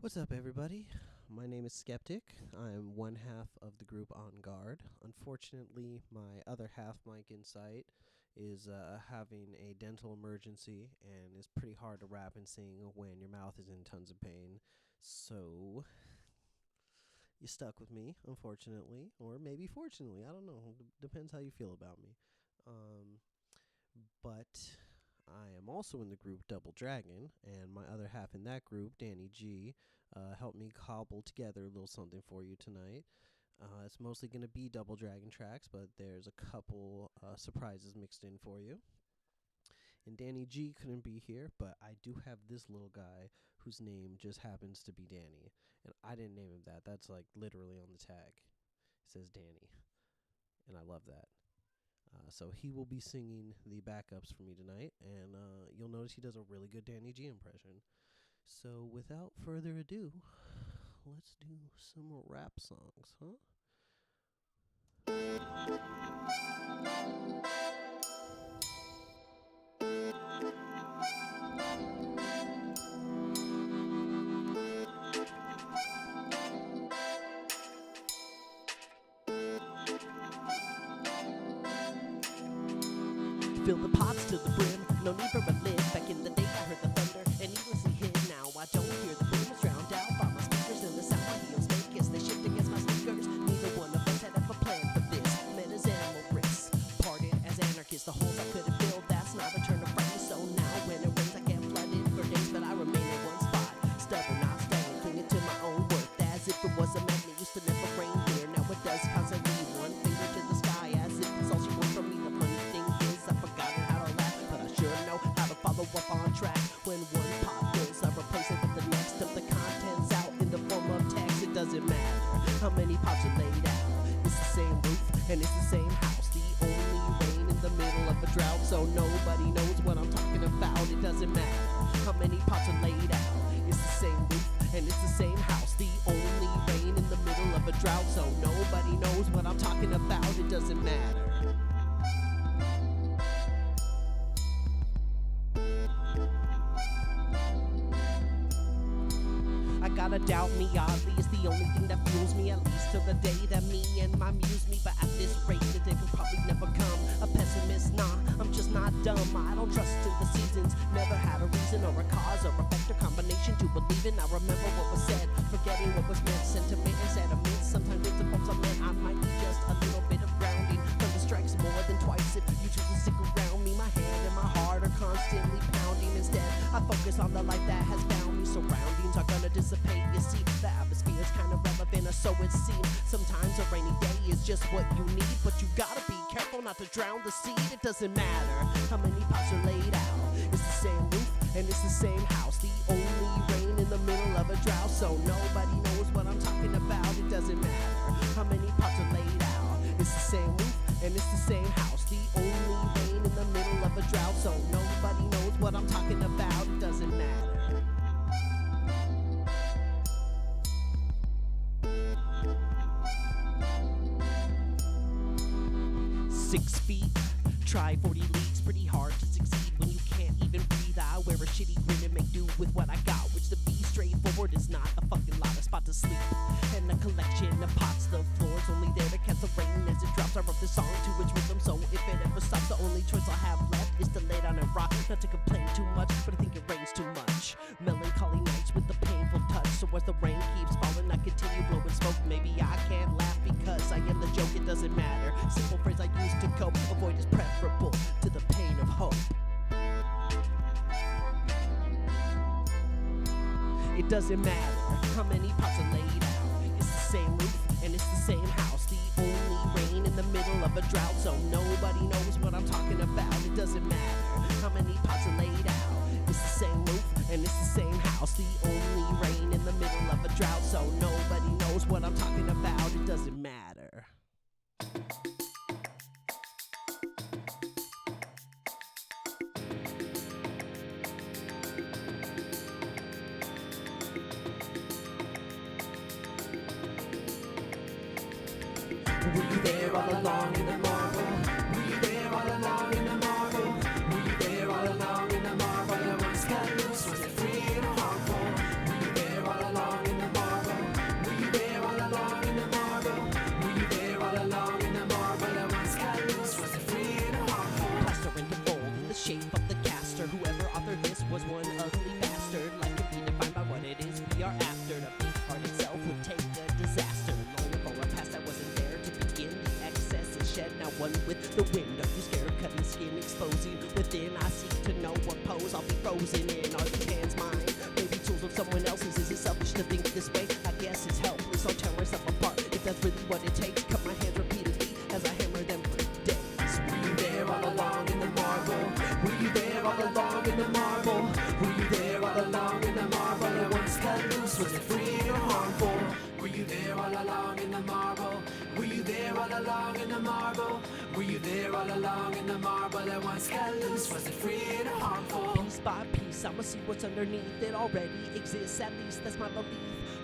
What's up, everybody? My name is Skeptik. I'm one half of the group On Guard. Unfortunately, my other half, Mike Insight, is having a dental emergency and is pretty hard to rap and sing when your mouth is in tons of pain. So, you stuck with me, unfortunately, or maybe fortunately. I don't know. Depends how you feel about me. But I am also in the group dubldragon, and my other half in that group, Danny G, helped me cobble together a little something for you tonight. It's mostly going to be dubldragon tracks, but there's a couple surprises mixed in for you. And Danny G couldn't be here, but I do have this little guy whose name just happens to be Danny. And I didn't name him that. That's like literally on the tag. It says Danny. And I love that. So he will be singing the backups for me tonight, and you'll notice he does a really good Danny G impression. So without further ado, let's do some rap songs, huh? Fill the pots to the brim, no need for a lid. Back in the day I heard the thunder and needlessly hid. Now I don't hear the boom, it's drowned out by my speakers and the sound my heels make as they shift against my sneakers. Neither one of us had ever planned for this. Met as animal risks, parted as anarchists. The holes I could have filled, that's not a turn of phrase. So now when it rains I get flooded for days, but I remain in one spot. Stubborn, not staying, clinging to my own worth as if it was a magnet. Used to never rain here, now it does constantly. One finger to the sky as if it's all she wants from me. The funny thing is I've forgotten how to laugh, but I sure know how to follow up on track. When one pot fills, I replace it with the next. Of the contents out in the form of text, it doesn't matter how many pots are laid out. It's the same roof and it's the same house. The only rain in the middle of a drought, so nobody knows what I'm talking about. It doesn't matter how many pots are laid out. It's the same roof and it's the same house. The only rain in the middle of a drought, so nobody knows what I'm talking about. It doesn't matter. Gotta doubt me, oddly, it's the only thing that fuels me, at least till the day that me and my muse me. But at this rate, the day will probably never come. A pessimist, nah, I'm just not dumb. I don't trust in the seasons, never had a reason or a cause or a vector combination to believe in. I remember what was said, forgetting what was meant. Sentiment and sediment, sometimes it's a false meant. I might need just a little bit of grounding. Thunder strikes more than twice if you choose to stick around me. My hand and my heart are constantly pounding. Instead, I focus on the light that has found me. Surroundings are gonna dissipate. You see, the atmosphere is kind of relevant, or so it seems. Sometimes a rainy day is just what you need, but you gotta be careful not to drown the seed. It doesn't matter how many pots are laid out. It's the same roof and it's the same house. The only rain in the middle of a drought, so nobody knows what I'm talking about. It doesn't matter how many pots are laid out. It's the same roof and it's the same house. The only rain in the middle of a drought, so nobody knows what I'm talking about. It doesn't matter. 6 feet, try 40 leagues, pretty hard to succeed when you can't even breathe. I wear a shitty grin and make do with what I got, which to be straightforward is not a fucking lot of spot to sleep. And a collection of pots, the floor's only there to catch the rain as it drops. I wrote this song to its rhythm, so if it ever stops, the only choice I'll have left is to lay down and rock. Not to complain too much, but I think it rains too much. Melancholy nights with the painful touch, so as the rain keeps falling, I continue blowing smoke. Maybe I can't laugh because I am the joke, it doesn't matter. Simple phrase I use to cope, avoid is preferable to the pain of hope. It doesn't matter how many pots are laid out. It's the same roof and it's the same house. The only rain in the middle of a drought, so nobody knows what I'm talking about. It doesn't matter how many pots are laid out. It's the same roof and it's the same house. The only rain in the middle of a drought, so nobody knows what I'm talking about. It doesn't matter. Were you there all along in the marble? Were you there all along in the marble? Were you there all along in the marble? That once got loose, was it free or harmful? Were you there all along one with the wind. Are you scared of cutting skin, exposing within? I seek to know what pose I'll be frozen in. Are these hands mine? Maybe tools of someone else's. Is it selfish to think this way? I guess it's helpless. I'll tear myself apart if that's really what it takes. Cut my hands repeatedly as I hammer them for days. Were you there all along in the marble? Were you there all along in the marble? Were you there all along in the marble? It once cut loose, was it free or harmful? Were you there all along in the marble? Were you there all along in the marble? Were you there all along in the marble? It once cut loose, was it free or harmful? Piece by piece, I'ma see what's underneath. It already exists, at least that's my belief.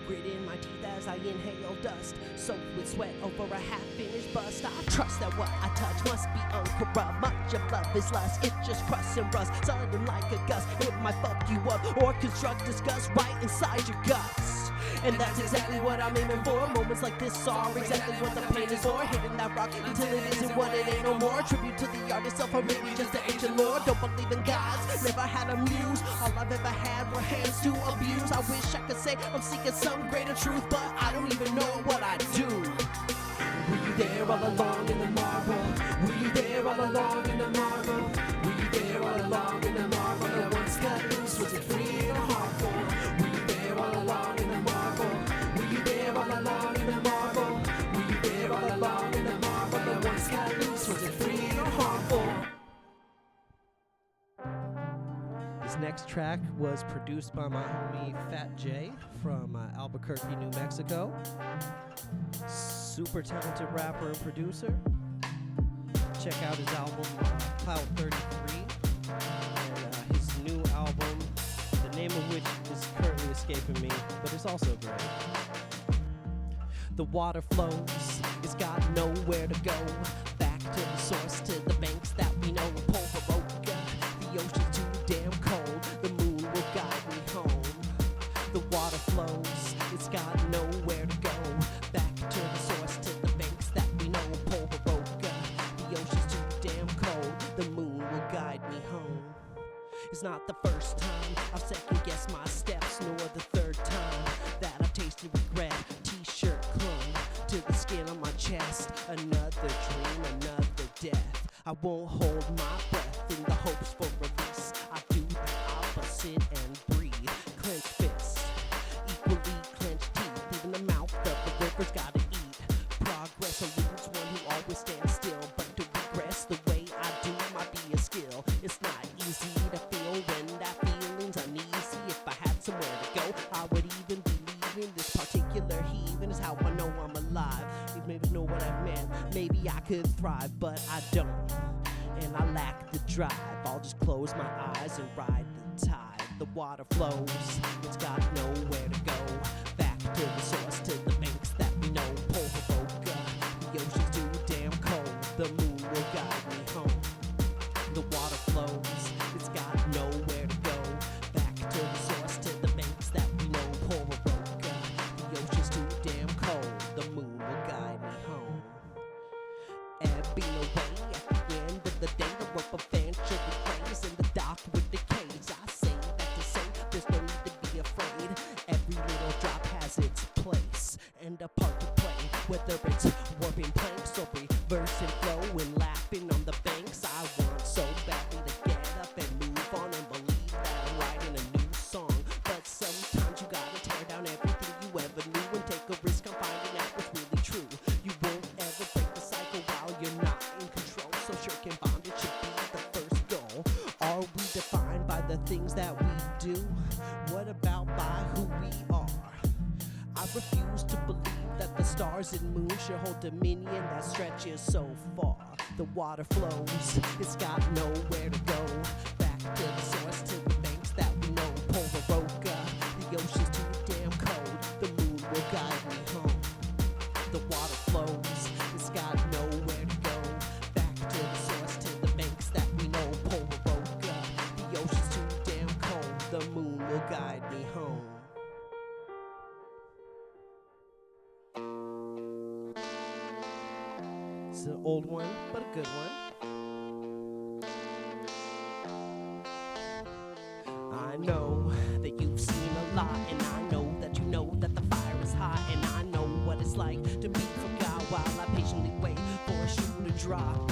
Grit in my teeth as I inhale dust, soaked with sweat over a half-finished bust. I trust that what I touch must be uncorrupt. Much of love is lust, it just crusts and rusts, sudden like a gust. It might fuck you up or construct disgust right inside your guts. And that's exactly what I'm aiming for. Moments like this are exactly what the pain is for. Hitting that rock until it isn't what it ain't no more. Tribute to the artist self, or maybe just the ancient lore. Don't believe in gods, never had a muse. All I've ever had were hands to abuse. I wish I could say I'm seeking some greater truth, but I don't even know what I do. Were you there all along in the marble? Were you there all along in the marble? Were you there all along in the marble? That once got loose, was it free or harmful? Were you there all along in the marble? Were you there all along in the marble? Were you there all along in the marble? That once got loose, was it free or harmful? This next track was produced by my homie PhatJ from Albuquerque, New Mexico. Super talented rapper and producer. Check out his album Cloud 33 and his new album, the name of which is currently escaping me, but it's also great. The water flows, it's got nowhere to go. Back to the source, to the banks that we know. Pororoca, the ocean's too damn cold. The moon will guide me home. The water flows, it's got nowhere to go. Back to the source, to the banks that we know. Pororoca, the ocean's too damn cold. The moon will guide me home. It's not the first time I've second-guessed my steps, nor the third time that I've tasted regret. T-shirt clung to the skin on my chest. Another dream, another death. I won't hold my breath in the hopes for release. I do the opposite and breathe. Clenched fists, equally clenched teeth. Even the mouth of the river's gotta eat. Progress eludes one who always stands still, but to regress the way I do might be a skill. It's not easy to feel when that feeling's uneasy. If I had somewhere to go, I would even be leaving. This particular heaving is how I know I'm alive. You maybe know what I meant. Maybe I could thrive, but I don't. And I lack the drive. I'll just close my eyes and ride the tide. The water flows, it's got nowhere to go. Back to the source, to the banks that we know. Pororoca, the ocean's too damn cold. The moon will guide me home. The water flows, it's got nowhere to go. Back to the source, to the banks that we know. Pororoca, the ocean's too damn cold. The moon will guide me home. Ebbing away at the end of the day, the rope eventually breaks in the dock with the cage. I say that to say there's no need to be afraid. Every little drop has its place and a part to play. Whether it's warping planks or reversing flow and laughing on the banks, I want so badly to get up and move on and believe that I'm writing a new song. But sometimes you gotta tear down everything you ever knew and take a risk on finding out what's really true. You won't ever break the cycle while you're not in control, so shirking bondage should be the first goal. Are we defined by the things that we do? What about by who we are? I refuse to believe that the stars and moon should hold dominion that stretches so far. The water flows, it's got nowhere to go. Back to the source, to the banks that we know. Pororoca, the ocean's too damn cold. The moon will guide me home. The water flows, it's got nowhere to go. Back to the source, to the banks that we know. Pororoca, the ocean's too damn cold. The moon will guide me home. It's an old one, but a good one. I know that you've seen a lot, and I know that you know that the fire is hot, and I know what it's like to be forgot while I patiently wait for a shoe to drop.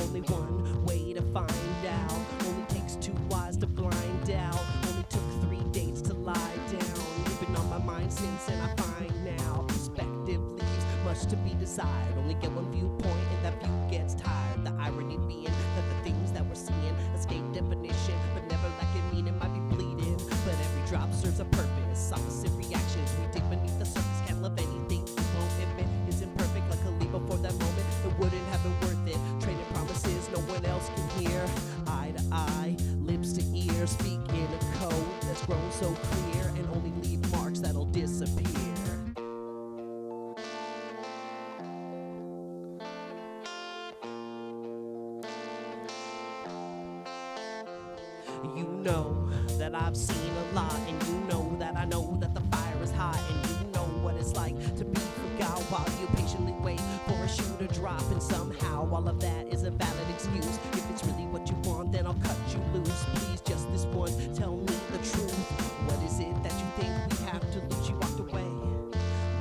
since, and I find now perspective leaves much to be desired. Only get one viewpoint, and that view gets tired. The irony being that the things that we're seeing escape definition, but never lacking meaning. Might be bleeding, but every drop serves a purpose. Opposite reactions, we dig beneath the surface. Can't love anything you won't admit is imperfect. Like a leap before that moment, it wouldn't have been worth it. Trading promises no one else can hear. Eye to eye, lips to ear, speak in a code that's grown so clear, and only leave marks that'll disappear. You know that I've seen a lot, and you know that I know that the fire is hot, and you know what it's like to be forgot while you patiently wait for a shoe to drop, and somehow all of that is a valid excuse. If it's really what you want, then I'll cut you loose. Please, just this once, tell me the truth. What is it that you think we have to lose? You walked away.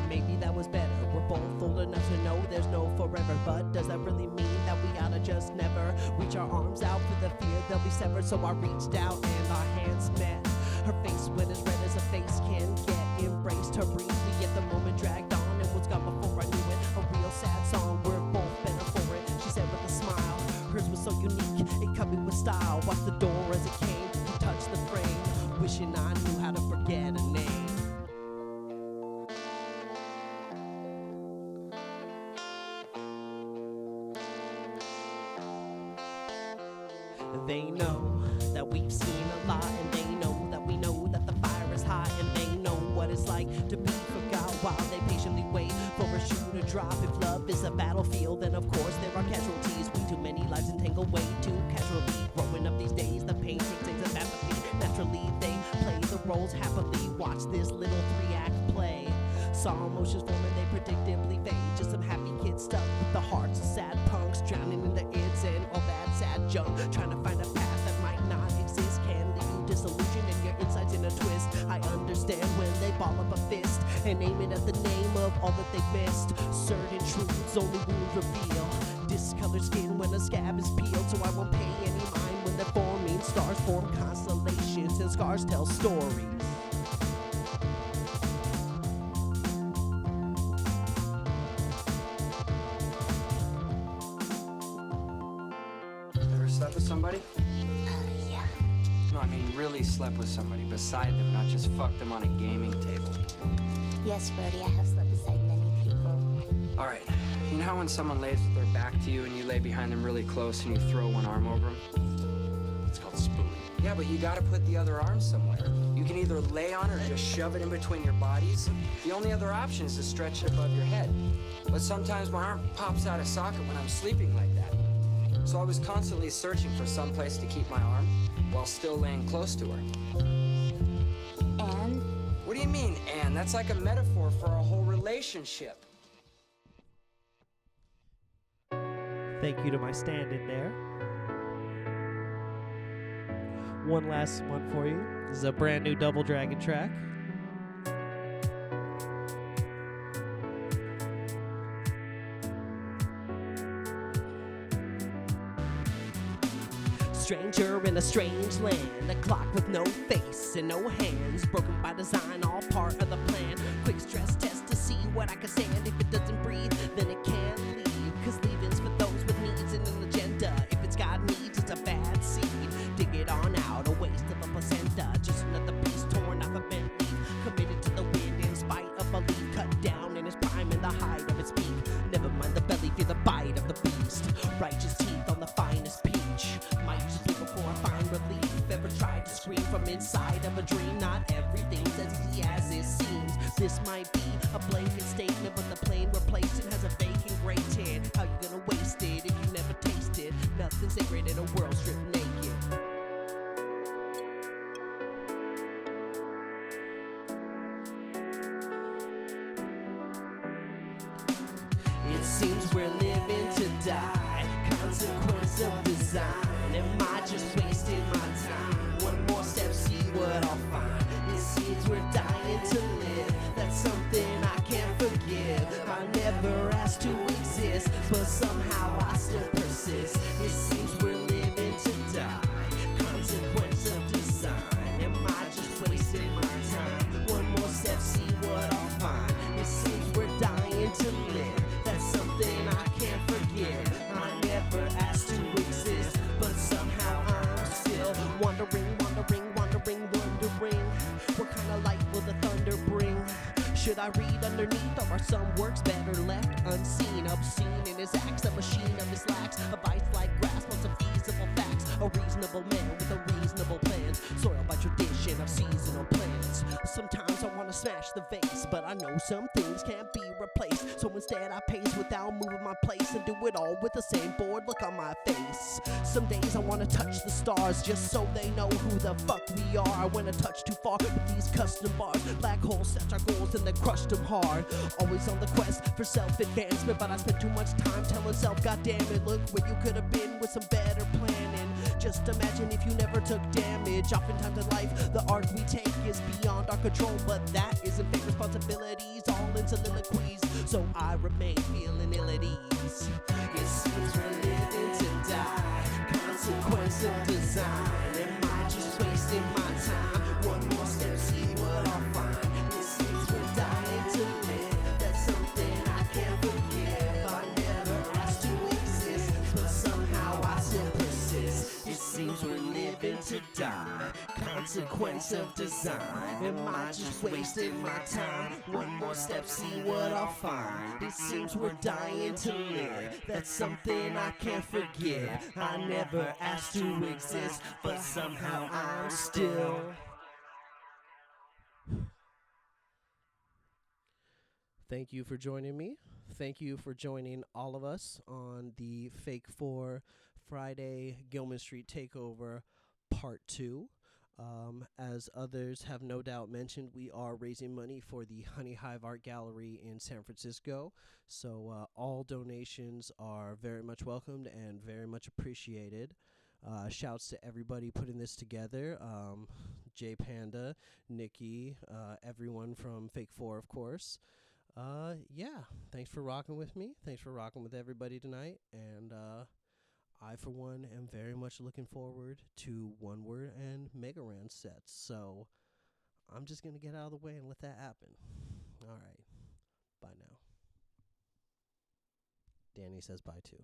Maybe that was better. We're both old enough to know there's no forever, but does that really mean that we gotta just never reach our arms out for the fear they'll be severed? So I reached out and our hands met. Her face went as red as a face can get. Embraced her briefly, yet the moment dragged on and was gone before I knew it. A real sad song, we're both better for it, she said with a smile. Hers was so unique, it cut me with style. Watched the door as it came to touch the frame, wishing I knew how to forget a name. They know that we've seen a lot, and they know that we know that the fire is hot, and they know what it's like to be forgot while they patiently wait for a shoe to drop. If love is a battlefield, then of course there are casualties. Way too many lives entangled way too casually. Growing up these days, the pain things of apathy. Naturally, they play the roles happily. Watch this little 3-act play. Saw emotions form and they predictably fade. Just some happy kids stuck with the hearts of sad punks, drowning in the its and all that sad junk, trying to find a path that might not exist. Can leave you disillusioned and your insides in a twist. I understand when they ball up a fist and aim it at the name of all that they've missed. Certain truths only wounds reveal. Discolored skin when a scab is peeled, so I won't pay any mind when they're forming. Stars form constellations and scars tell stories. Slept with somebody? Yeah. No, I mean really slept with somebody beside them, not just fucked them on a gaming table. Yes, Brody, I have slept beside many people. All right, you know how when someone lays with their back to you and you lay behind them really close and you throw one arm over them? It's called spooning. Yeah, but you gotta put the other arm somewhere. You can either lay on or just shove it in between your bodies. The only other option is to stretch it above your head. But sometimes my arm pops out of socket when I'm sleeping like that. So I was constantly searching for some place to keep my arm while still laying close to her. And? What do you mean, and? That's like a metaphor for a whole relationship. Thank you to my stand-in there. One last one for you. This is a brand new Double Dragon track. Stranger in a strange land, a clock with no face and no hands, broken by design, all part of the plan. Quick stress test to see what I can stand. If it doesn't breathe, then it can't leave, cause leaving's for those with needs and an agenda. If it's got needs, it's a bad seed. Dig it on out, a waste of a placenta. Just another piece torn off a bent leaf, committed to the wind in spite of a leaf cut down in its prime in the height of its peak. Never mind the belly, feel the bite of the beast. Righteous teeth on the finest peach. Might just live before I find relief. Ever tried to scream from inside of a dream? Not everything's as easy as it seems. This might be a blanket statement, but the plane replaced it has a vacant gray tin. How you gonna waste it if you never tasted nothing sacred in a world stripped naked? It seems we're living to die, consequence of design. Am I just wasting my time? One more step, see what I'll find. It seems we're dying to live, that's something I can't forgive. I never should I read underneath, or are some works better left unseen? Obscene in his acts, a machine of his lacks, a vice-like grasp on some feasible facts. A reasonable man with unreasonable plans, soiled by tradition of seasonal plants. Sometimes I wanna smash the vase, but I know some things can't be replaced. So instead I pace without moving my place, and do it all with the same bored look on my face. Some days I wanna touch the stars, just so they know who the fuck we are. I went a touch too far with these custom bars. Black holes set our goals and then crushed them hard. Always on the quest for self-advancement, but I spent too much time telling self, God damn it, look where you could have been with some better planning. Just imagine if you never took damage. Oftentimes in life, the art we take is beyond our control, but that isn't fake responsibilities, all in soliloquies. So I remain feeling ill at ease. It seems we're living to die, consequence of design. Am I just wasting my time? One more step, see what I'll find. It seems we're dying to live, that's something I can't forgive. I never asked to exist, but somehow I still persist. It seems we're living to die, consequence of design. Am I just wasting my time? One more step, see what I'll find. It seems we're dying to live, that's something I can't forgive. I never asked to exist, but somehow I'm still. Thank you for joining me. Thank you for joining all of us on the Fake 4 Friday Gilman Street Takeover Part 2. As others have no doubt mentioned, we are raising money for the Honey Hive Art Gallery in San Francisco. So all donations are very much welcomed and very much appreciated. Shouts to everybody putting this together. J Panda, Nikki, everyone from Fake 4, of course. Yeah, thanks for rocking with me. Thanks for rocking with everybody tonight. And I, for one, am very much looking forward to One Word and Mega Ran sets. So I'm just going to get out of the way and let that happen. All right. Bye now. Danny says bye too.